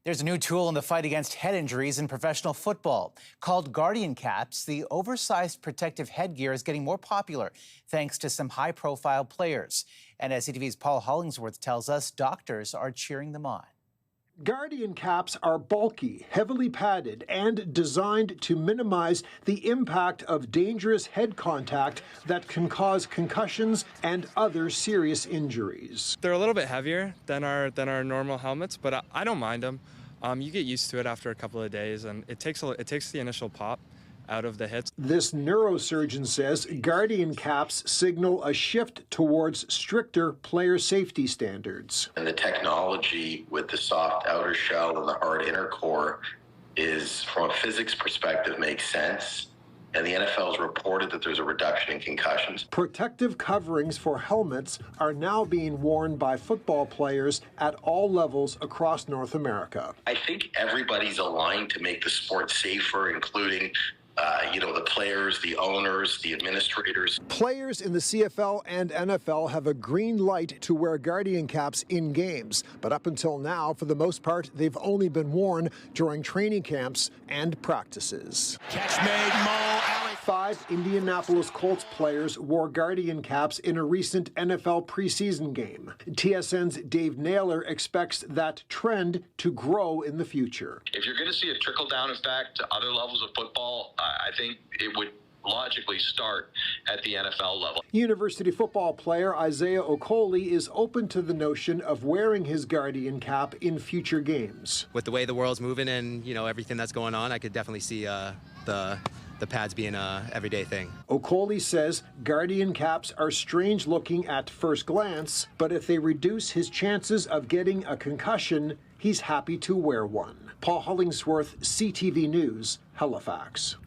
There's a new tool in the fight against head injuries in professional football. Called Guardian Caps, the oversized protective headgear is getting more popular thanks to some high-profile players. And as CTV's Paul Hollingsworth tells us, doctors are cheering them on. Guardian caps are bulky, heavily padded, and designed to minimize the impact of dangerous head contact that can cause concussions and other serious injuries. They're a little bit heavier than our normal helmets, but I don't mind them. You get used to it after a couple of days, and it takes the initial pop out of the hits. This neurosurgeon says Guardian caps signal a shift towards stricter player safety standards. And the technology with the soft outer shell and the hard inner core is, from a physics perspective, makes sense. And the NFL has reported that there's a reduction in concussions. Protective coverings for helmets are now being worn by football players at all levels across North America. I think everybody's aligned to make the sport safer, including the players, the owners, the administrators. Players in the CFL and NFL have a green light to wear Guardian caps in games, but up until now, for the most part, they've only been worn during training camps and practices. Catch made, Mo. 5 Indianapolis Colts players wore Guardian caps in a recent NFL preseason game. TSN's Dave Naylor expects that trend to grow in the future. If you're going to see a trickle-down effect to other levels of football, I think it would logically start at the NFL level. University football player Isaiah Okoli is open to the notion of wearing his Guardian cap in future games. With the way the world's moving and, everything that's going on, I could definitely see the pads being an everyday thing. Okoli says Guardian caps are strange looking at first glance, but if they reduce his chances of getting a concussion, he's happy to wear one. Paul Hollingsworth, CTV News, Halifax.